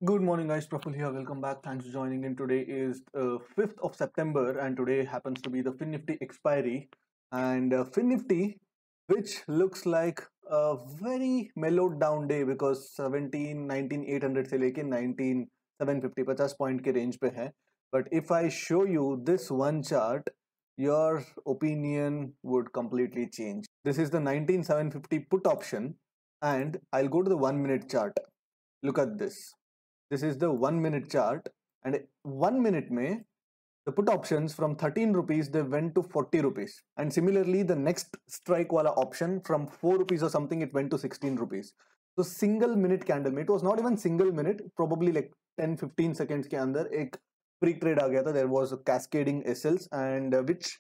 Good morning, guys. Praful here. Welcome back. Thanks for joining in. Today is 5th of September, and today happens to be the FinNifty expiry. And FinNifty, which looks like a very mellowed down day because 19 800 से लेके 19 750 50 point के range पे है. But if I show you this one chart, your opinion would completely change. This is the 19 750 put option, and I'll go to the 1 minute chart. Look at this. This is the 1 minute chart, and 1 minute mein the put options from 13 rupees they went to 40 rupees, and similarly the next strike wala option from 4 rupees or something it went to 16 rupees. So single minute candle mein, it was not even single minute, probably like 10-15 seconds ke andar ek freak trade aa gaya tha. There was a cascading SLs and which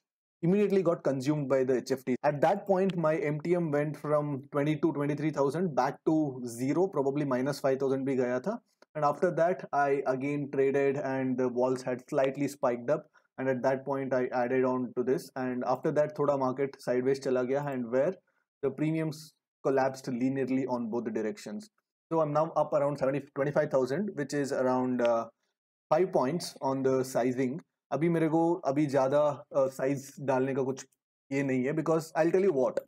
immediately got consumed by the HFT. At that point my MTM went from 20 to 23,000 back to zero, probably minus 5,000 bhi gaya tha. And after that I again traded and the walls had slightly spiked up, and at that point I added on to this, and after that thoda market sideways chala gaya, and where the premiums collapsed linearly on both the directions. So I'm now up around 25,000, which is around 5 points on the sizing. अभी मेरे को अभी ज़्यादा size डालने का कुछ ये नहीं है, because I'll tell you what,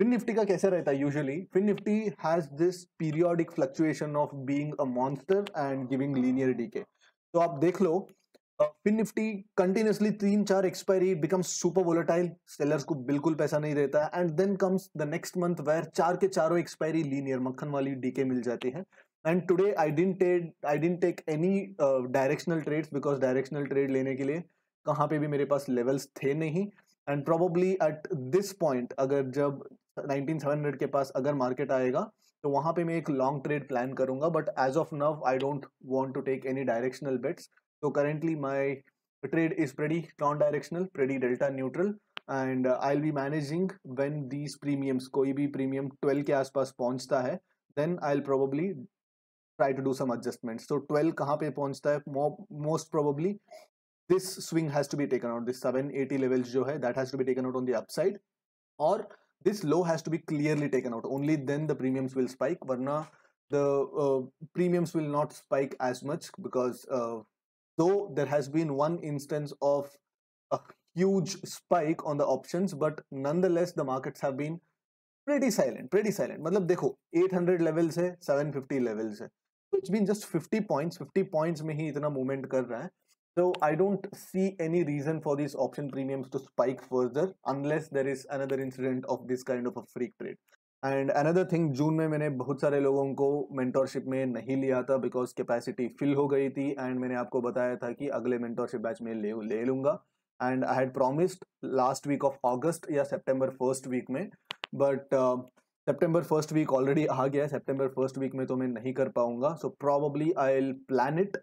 Fin Nifty का कैसे रहता है usually. Fin Nifty has this periodic fluctuation of being a monster and giving linear decay. तो आप देख लो, Fin Nifty continuously 3-4 expiry becomes super volatile, sellers को बिल्कुल पैसा नहीं रहता है, and then comes the next month where चार के चारों एक्सपायरी लीनियर मक्खन वाली डीके मिल जाती है. And today I didn't take any directional trades, because directional trade लेने के लिए कहाँ पे भी मेरे पास लेवल्स थे नहीं. And probably eight this point अगर जब 19700 के पास अगर मार्केट आएगा तो वहां पे मैं एक लॉन्ग ट्रेड प्लान करूंगा, but as of now I don't want to take any directional bets. So currently my trade is pretty non-directional, pretty delta neutral, and I'll be managing when these premiums, कोई भी premium 12 के आसपास पहुंचता है, then I'll probably try to do some adjustments. So 12 कहाँ पे पहुंचता है, most probably this swing has to be taken out. This 780 levels जो है, that has to be taken out on the upside, or this low has to be clearly taken out. Only then the premiums will spike. Varna the premiums will not spike as much, because though there has been one instance of a huge spike on the options, but nonetheless the markets have been pretty silent. मतलब देखो 800 levels है, 750 levels है, so it's been just 50 points में ही इतना movement कर रहा है. So I don't see any reason for these option premiums to spike further unless there is another incident of this kind of a freak trade. And another thing, June में मैंने बहुत सारे लोगों को मेंटोरशिप में नहीं लिया था बिकॉज कैपेसिटी फिल हो गई थी, एंड मैंने आपको बताया था कि अगले मेंटोरशिप बैच में ले लूंगा. And I had promised last week of August या सितंबर फर्स्ट वीक में, बट सितंबर फर्स्ट वीक ऑलरेडी आ गया है. सितंबर फर्स्ट वीक में तो मैं नहीं कर पाऊंगा. So probably I will plan it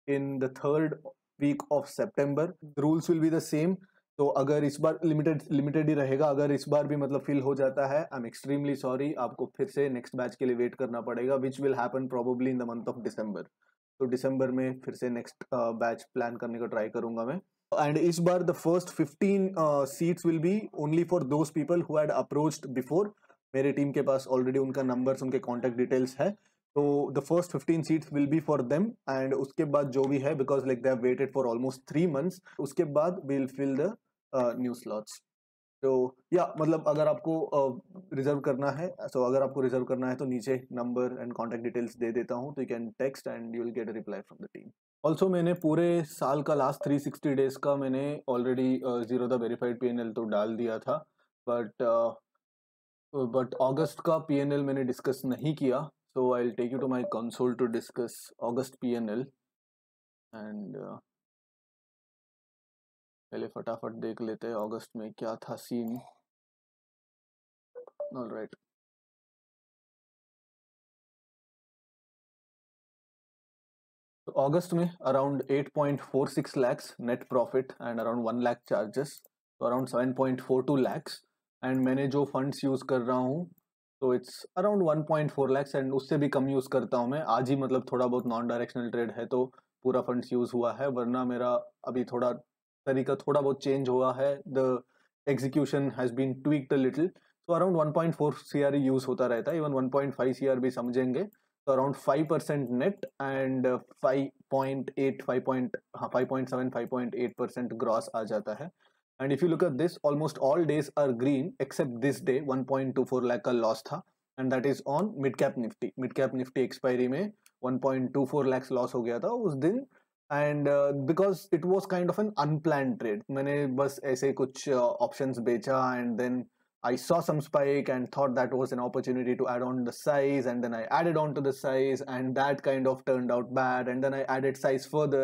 in the third week of September. Rules will be the same. तो अगर इस बार लिमिटेड ही रहेगा, अगर इस बार भी मतलब फिल हो जाता है, आई एम एक्सट्रीमली सॉरी, आपको फिर से नेक्स्ट बैच के लिए वेट करना पड़ेगा, which will happen probably in the month of December. तो दिसंबर में फिर से नेक्स्ट बैच प्लान करने का ट्राई करूंगा मैं. एंड इस बार the first 15 seats will be only for those people who had approached before. मेरे टीम के पास ऑलरेडी उनका नंबर्स, उनके कॉन्टेक्ट डिटेल्स है, तो the first 15 seats will be for them. And उसके बाद जो भी है, because like they have waited for almost 3 months, उसके बाद will fill the new slots. तो या मतलब अगर आपको रिजर्व करना है, सो अगर आपको रिजर्व करना है तो नीचे नंबर एंड कॉन्टेक्ट डिटेल्स दे देता हूँ, तो you can text and you will get a reply from the team. Also मैंने पूरे साल का लास्ट 360 डेज का मैंने already zero the verified PNL तो डाल दिया था, बट अगस्त का PNL मैंने डिस्कस नहीं किया. So I will take you to my console to discuss August PNL. And पहले फटाफट देख लेते हैं अगस्त में क्या था सीन. ऑलराइट, तो अगस्त में around 8.46 lakhs net profit and around 1 lakh charges, तो अराउंड 7.42 lakhs. एंड मैंने जो फंड्स यूज कर रहा हूँ तो इट्स अराउंड 1.4 lakhs, एंड उससे भी कम यूज करता हूँ मैं. आज ही मतलब थोड़ा बहुत नॉन डायरेक्शनल ट्रेड है तो पूरा फंड्स यूज हुआ है, वरना मेरा अभी थोड़ा तरीका थोड़ा बहुत चेंज हुआ है. The execution has been tweaked a little, तो अराउंड 1.4 CR यूज होता रहता है. इवन 1.5 CR भी समझेंगे तो अराउंड 5% नेट एंड 5.8 5.7 5.8% ग्रॉस आ जाता है. And if you look at this, almost all days are green except this day. 1.24 lakh का लॉस था and that is on mid cap Nifty. Mid cap Nifty expiry में 1.24 lakh loss हो गया था उस दिन. And because it was kind of an unplan trade, मैंने बस ऐसे कुछ ऑप्शंस बेचा and then I saw some spike and thought that was an opportunity to add on the size, and then I added on to the size, and that kind of turned out bad, and then I added size further.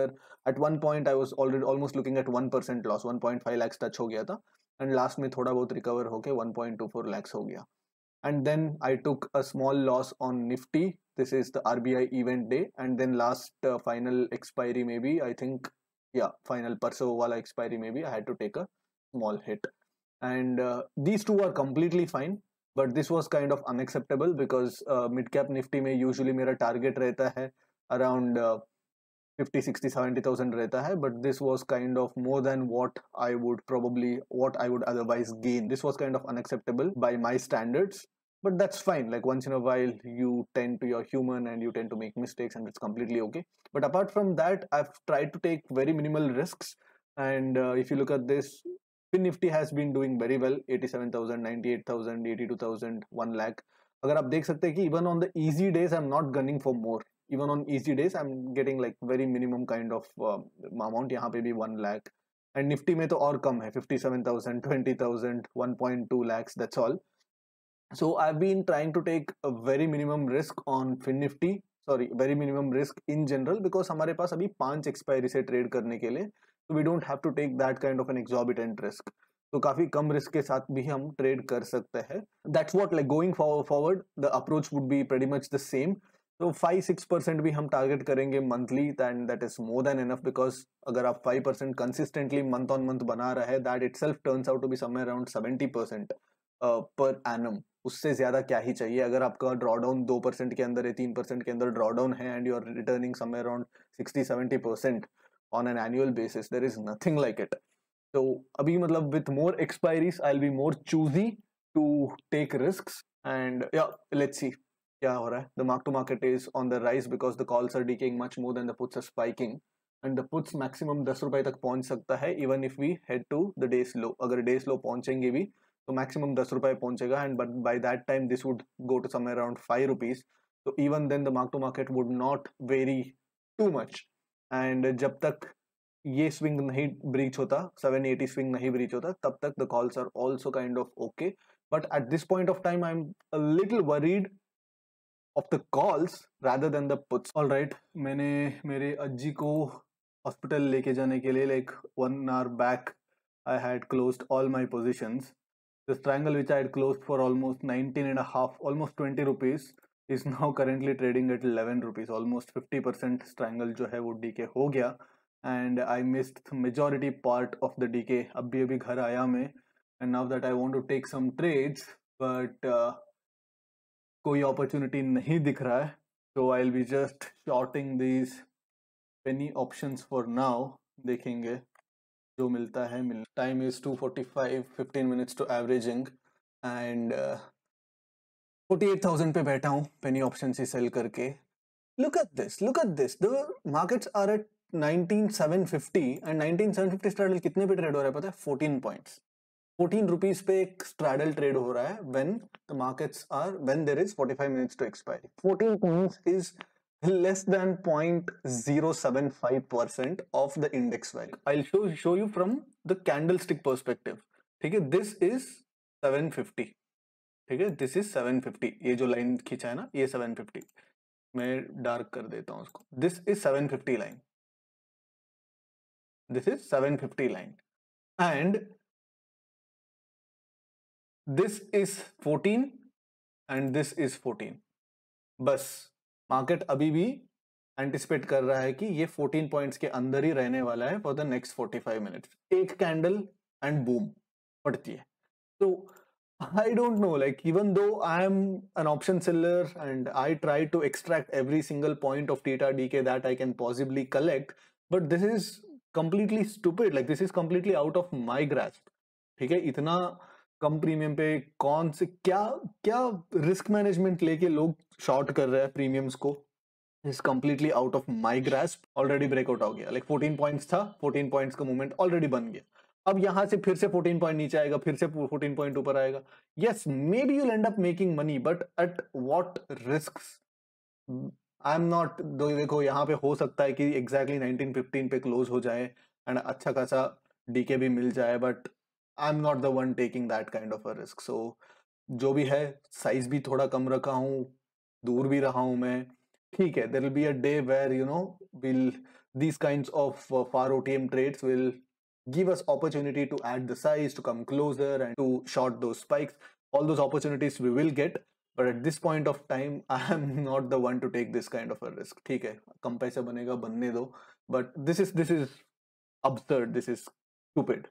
At one point I was already almost looking at 1% loss. 1.5 lakhs touch हो गया था and last में थोड़ा बहुत recover होके 1.24 lakhs हो गया. And then I took a small loss on Nifty. This is the RBI event day, and then last final expiry maybe, I think, yeah, final परसों वाला expiry maybe I had to take a small hit. And these two are completely fine, but this was kind of unacceptable because mid cap nifty में usually मेरा target रहता है around 50 60 70,000 रहता है, but this was kind of more than what I would otherwise gain. This was kind of unacceptable by my standards, but that's fine. Like once in a while you're human and you tend to make mistakes, and it's completely okay. But apart from that, I've tried to take very minimal risks, and if you look at this, फिर Nifty has been doing very well. 87,000, 98,000, 82,000, 1 lakh. अगर आप देख सकते हैं कि even on the easy days I am not gunning for more. Even on easy days I am getting like very minimum kind of amount. यहाँ पे भी 1 lakh. And Nifty में तो और कम है, 57,000, 20,000, 1.2 lakhs, that's all. So I've been trying to take a very minimum risk on FinNifty, sorry, very minimum risk in general, because हमारे पास अभी 5 expiry से ट्रेड करने के लिए, so we don't have to take that kind of an exorbitant risk. तो काफी कम risk के साथ भी हम ट्रेड कर सकते हैं. That's what, like going forward, the approach would be pretty much the same. तो 5-6% भी हम टारगेट करेंगे monthly, and that is more than enough, because अगर आप 5% कंसिस्टेंटली मंथ ऑन मंथ बना रहे हैं, that itself turns out to be somewhere around 70% per annum. उससे ज्यादा क्या ही चाहिए. अगर आपका ड्रॉडाउन 2% के अंदर है, 3% के अंदर ड्रॉडाउन है, and you are returning somewhere around 60-70% on an annual basis, there is nothing like it. तो अभी मतलब with more expiries I will be more choosy to take risks. And yeah let's see क्या हो रहा है. The mark to market is on the rise because the calls are decaying much more than the puts are spiking, and the puts maximum 10 रुपए तक पहुंच सकता है even if we head to the days low. अगर days लो पहुंचेंगे भी तो maximum 10 रुपए पहुंचेगा, and but by that time this would go to somewhere around 5 rupees. तो even then the mark to market would not very too much. And जब तक ये स्विंग नहीं ब्रीच होता, 780 स्विंग नहीं ब्रीच होता, तब तक the calls are also kind of okay. But at this point of time I am a little worried of the calls rather than the puts. All right, मैंने मेरे अज्जी को hospital लेके जाने के लिए like 1 hour back I had closed all my positions. This triangle which I had closed for almost 19.5, almost 20 rupees, is now currently trading at 11 rupees. Almost 50% triangle जो है वो डीके हो गया, and I missed majority part of the DK. अभी घर आया मैं, and now that I want to take some trades, but कोई opportunity नहीं दिख रहा है, so I'll be just shorting these penny options for now. देखेंगे जो मिलता है. Time is 2:45, 15 minutes to averaging, and 48,000 पे बैठा हूँ पेनी ऑप्शन से सेल करके. look at this, the markets are at 19,750, and 19,750 straddle कितने पे ट्रेड हो रहा है पता है? 14 पॉइंट्स. 14 रुपीज पे एक स्ट्रैडल ट्रेड हो रहा है when the markets are, when there is 45 minutes to expiry. 14 points is less than 0.075% of the index value. I'll show you from the candlestick perspective. ठीक है, this is 750. ठीक है, this is 750. ये जो line खींचा है ना, ये 750. मैं डार्क कर देता हूँ उसको. This is 750 line. This is 750 line, and this is 14, and this is 14. बस मार्केट अभी भी एंटिसिपेट कर रहा है कि ये 14 पॉइंट्स के अंदर ही रहने वाला है फॉर द नेक्स्ट 45 मिनट्स. एक कैंडल एंड बूम पड़ती है. तो I don't know, like even though I am an option seller and I try to extract every single point of theta decay that I can possibly collect, but this is completely stupid. Like this is completely out of my grasp. ठीक है, इतना कम premium पे कौन से क्या क्या risk management लेके लोग शॉर्ट कर रहे हैं प्रीमियम्स को is completely out of my grasp. Already breakout हो गया, लाइक 14 पॉइंट्स था, 14 पॉइंट्स का मूवमेंट ऑलरेडी बन गया. अब यहां से फिर से 14 पॉइंट नीचे आएगा, फिर से 14 पॉइंट ऊपर आएगा. Yes, may be you'll and up making money, but at what risk? I am not. देखो यहाँ पे हो सकता है कि एग्जैक्टली 1915 पे क्लोज हो जाए एंड अच्छा खासा डीके भी मिल जाए, but I am not the one taking that kind of a risk. So जो भी है, साइज भी थोड़ा कम रखा हूँ, दूर भी रहा हूँ मैं. ठीक है, there will be a day where will these kinds of far OTM trades will give us opportunity to add the size, to come closer and to short those spikes. All those opportunities we will get, but at this point of time I am not the one to take this kind of a risk. ठीक है, कम पैसा बनेगा बनने दो, but this is absurd, this is stupid.